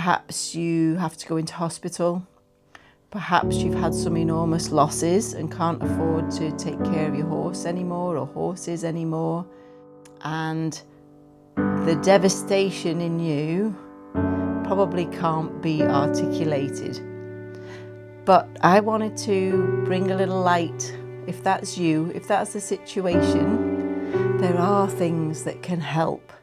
Perhaps you have to go into hospital. Perhaps you've had some enormous losses and can't afford to take care of your horse anymore or horses anymore. And the devastation in you probably can't be articulated. But I wanted to bring a little light. If that's you, if that's the situation, there are things that can help.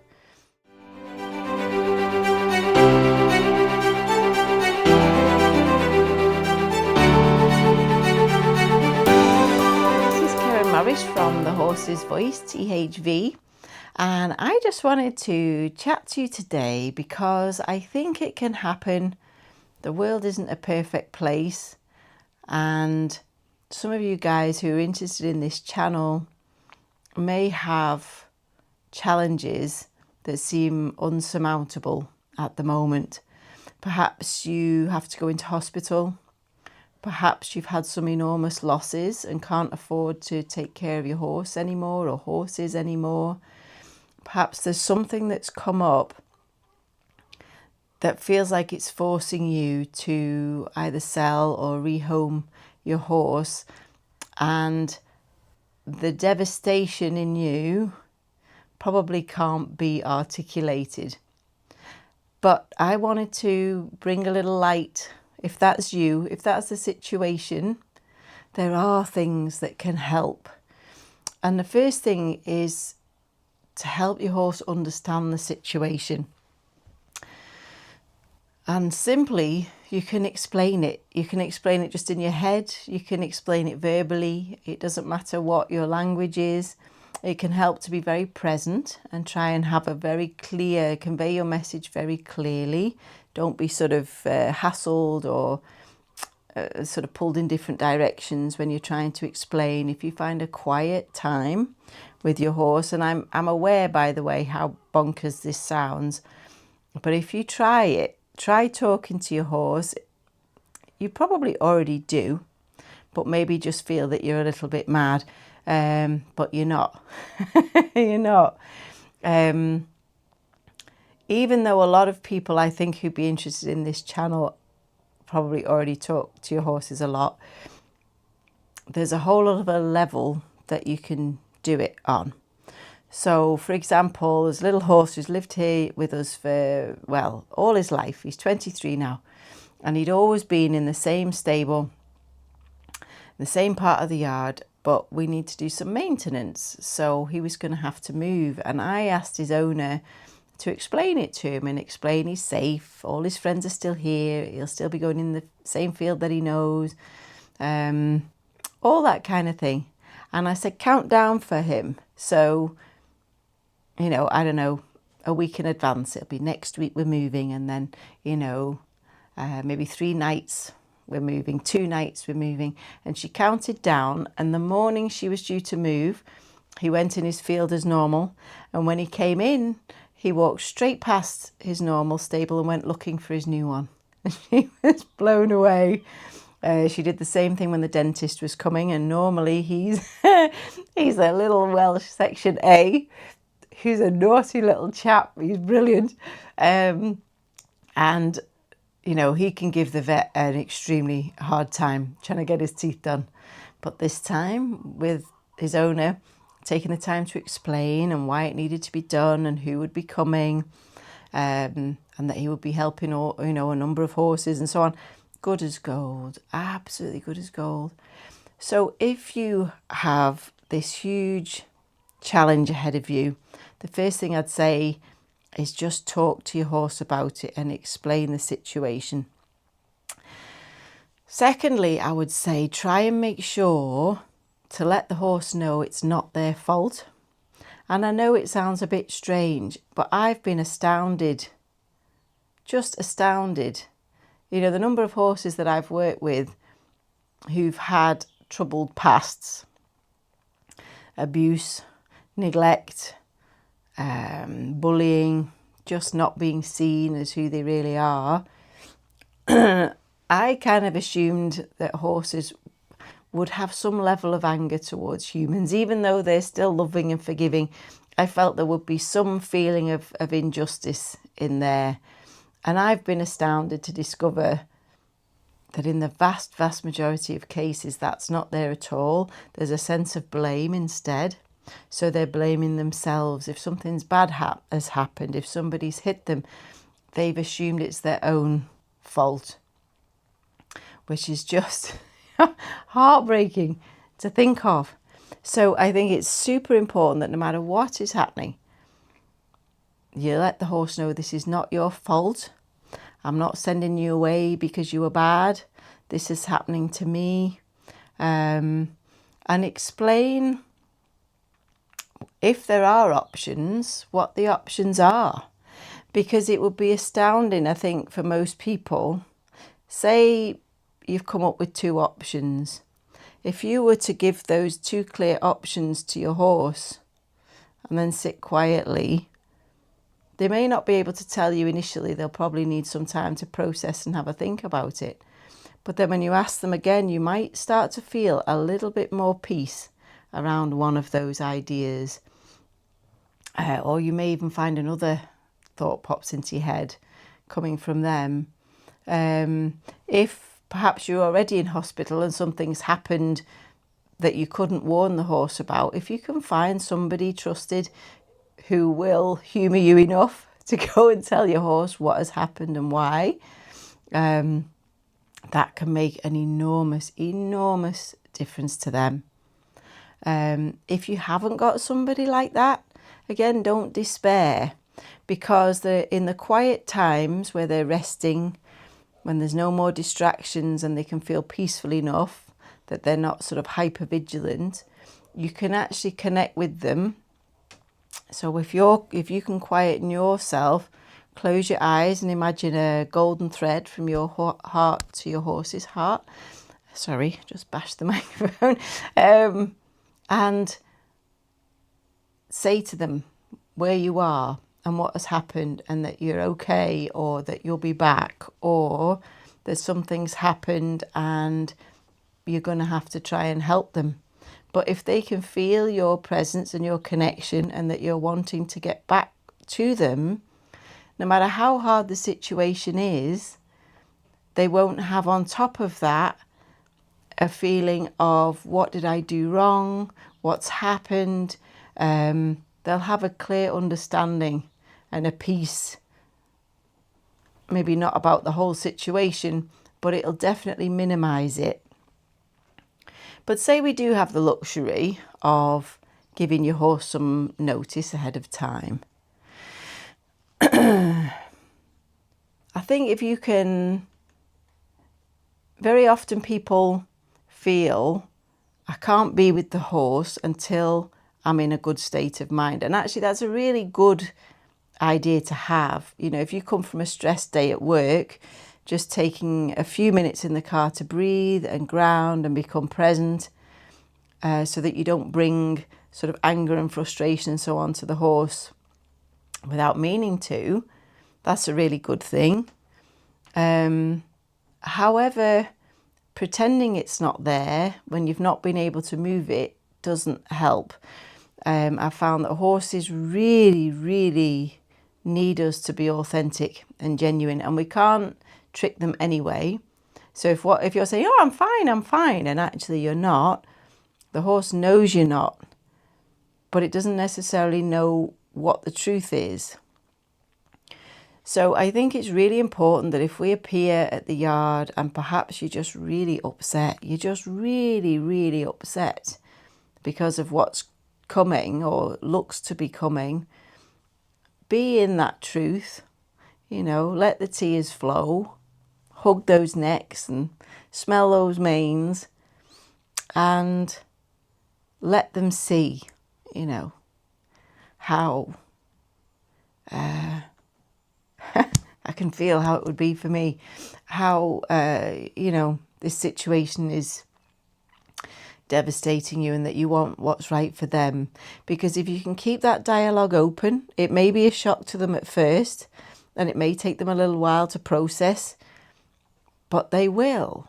From The Horse's Voice, THV, and I just wanted to chat to you today because I think it can happen. The world isn't a perfect place, and some of you guys who are interested in this channel may have challenges that seem unsurmountable at the moment. Perhaps you have to go into hospital. Perhaps you've had some enormous losses and can't afford to take care of your horse anymore or horses anymore. Perhaps there's something that's come up that feels like it's forcing you to either sell or rehome your horse, and the devastation in you probably can't be articulated. But I wanted to bring a little light. If that's you, if that's the situation, there are things that can help. And the first thing is to help your horse understand the situation. And simply, you can explain it. You can explain it just in your head. You can explain it verbally. It doesn't matter what your language is. It can help to be very present and try and have a very clear, convey your message very clearly. Don't be sort of hassled or sort of pulled in different directions when you're trying to explain. If you find a quiet time with your horse, and I'm aware, by the way, how bonkers this sounds, but if you try it, try talking to your horse. You probably already do, but maybe just feel that you're a little bit mad, but you're not. You're not. Even though a lot of people I think who'd be interested in this channel probably already talk to your horses a lot, there's a whole other level that you can do it on. So, for example, there's a little horse who's lived here with us for, well, all his life. He's 23 now, and he'd always been in the same stable, the same part of the yard, but we need to do some maintenance. So he was going to have to move, and I asked his owner to explain it to him and explain he's safe. All his friends are still here. He'll still be going in the same field that he knows. All that kind of thing. And I said, count down for him. So, you know, I don't know, a week in advance. It'll be next week we're moving. And then, you know, maybe 3 nights we're moving, 2 nights we're moving. And she counted down. And the morning she was due to move, he went in his field as normal. And when he came in, he walked straight past his normal stable and went looking for his new one. And she was blown away. She did the same thing when the dentist was coming, and normally he's he's a little Welsh section A, who's a naughty little chap. He's brilliant. And, you know, he can give the vet an extremely hard time trying to get his teeth done. But this time, with his owner taking the time to explain and why it needed to be done and who would be coming, and that he would be helping, you know, a number of horses and so on. Good as gold, absolutely good as gold. So if you have this huge challenge ahead of you, the first thing I'd say is just talk to your horse about it and explain the situation. Secondly, I would say try and make sure to let the horse know it's not their fault. And I know it sounds a bit strange, but I've been astounded, just astounded. You know, the number of horses that I've worked with who've had troubled pasts, abuse, neglect, bullying, just not being seen as who they really are. I kind of assumed that horses would have some level of anger towards humans, even though they're still loving and forgiving. I felt there would be some feeling of injustice in there. And I've been astounded to discover that in the vast, vast majority of cases, that's not there at all. There's a sense of blame instead. So they're blaming themselves. If something's bad has happened, if somebody's hit them, they've assumed it's their own fault, which is just heartbreaking to think of. So I think it's super important that no matter what is happening, you let the horse know this is not your fault. I'm not sending you away because you were bad. This is happening to me. And explain, if there are options, what the options are. Because it would be astounding, I think, for most people. Say you've come up with 2 options. If you were to give those 2 clear options to your horse and then sit quietly, they may not be able to tell you initially. They'll probably need some time to process and have a think about it. But then when you ask them again, you might start to feel a little bit more peace around one of those ideas. Or you may even find another thought pops into your head coming from them. If perhaps you're already in hospital and something's happened that you couldn't warn the horse about, if you can find somebody trusted who will humour you enough to go and tell your horse what has happened and why, that can make an enormous, enormous difference to them. If you haven't got somebody like that, again, don't despair, because in the quiet times where they're resting, when there's no more distractions and they can feel peaceful enough that they're not sort of hyper vigilant, you can actually connect with them. So if you can quieten yourself, close your eyes and imagine a golden thread from your heart to your horse's heart. Sorry, just bashed the microphone. And say to them where you are and what has happened, and that you're okay, or that you'll be back, or that something's happened and you're going to have to try and help them. But if they can feel your presence and your connection, and that you're wanting to get back to them, no matter how hard the situation is, they won't have on top of that a feeling of, what did I do wrong? What's happened? They'll have a clear understanding and a peace, maybe not about the whole situation, but it'll definitely minimise it. But say we do have the luxury of giving your horse some notice ahead of time. I think if you can, very often people feel, I can't be with the horse until I'm in a good state of mind. And actually that's a really good idea to have. You know, if you come from a stressed day at work, just taking a few minutes in the car to breathe and ground and become present, so that you don't bring sort of anger and frustration and so on to the horse without meaning to, that's a really good thing. However, pretending it's not there when you've not been able to move it doesn't help. I found that horses really, really need us to be authentic and genuine, and we can't trick them anyway. So if you're saying, oh, I'm fine, and actually you're not, the horse knows you're not, but it doesn't necessarily know what the truth is. So I think it's really important that if we appear at the yard and perhaps you're just really upset, you're just really, really upset because of what's coming or looks to be coming, be in that truth, you know, let the tears flow, hug those necks and smell those manes, and let them see, you know, how I can feel how it would be for me, how, you know, this situation is devastating you and that you want what's right for them. Because if you can keep that dialogue open, it may be a shock to them at first and it may take them a little while to process, but they will.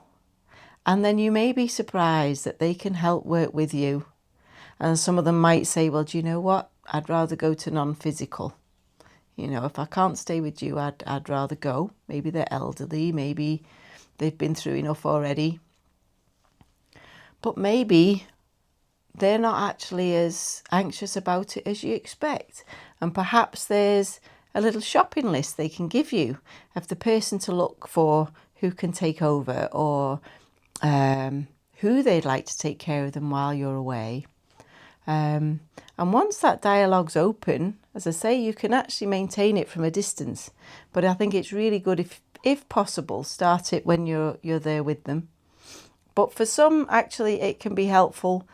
And then you may be surprised that they can help work with you. And some of them might say, well, do you know what? I'd rather go to non-physical. if I can't stay with you, I'd rather go. Maybe they're elderly, maybe they've been through enough already. But maybe they're not actually as anxious about it as you expect. And perhaps there's a little shopping list they can give you of the person to look for who can take over, or who they'd like to take care of them while you're away. And once that dialogue's open, as I say, you can actually maintain it from a distance. But I think it's really good, if possible, start it when you're there with them. But for some, actually, it can be helpful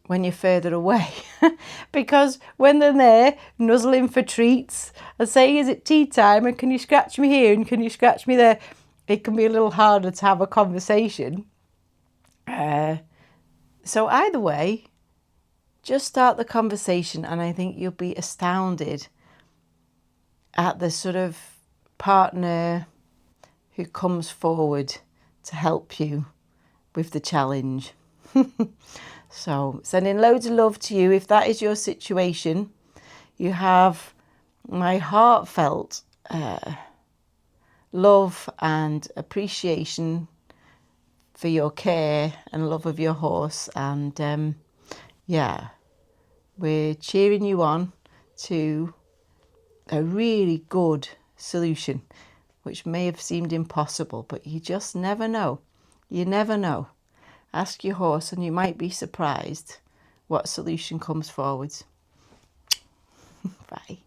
when you're further away, because when they're there nuzzling for treats and saying, is it tea time, and can you scratch me here and can you scratch me there, it can be a little harder to have a conversation. So either way, just start the conversation, and I think you'll be astounded at the sort of partner who comes forward to help you with the challenge. So sending loads of love to you. If that is your situation, you have my heartfelt love and appreciation for your care and love of your horse. And we're cheering you on to a really good solution, which may have seemed impossible, but you just never know. You never know. Ask your horse and you might be surprised what solution comes forwards. Bye.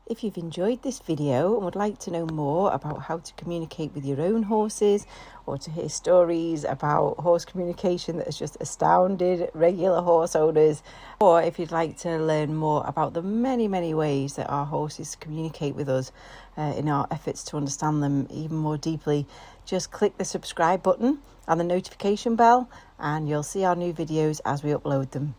If you've enjoyed this video and would like to know more about how to communicate with your own horses, or to hear stories about horse communication that has just astounded regular horse owners, or if you'd like to learn more about the many, many ways that our horses communicate with us in our efforts to understand them even more deeply, just click the subscribe button and the notification bell, and you'll see our new videos as we upload them.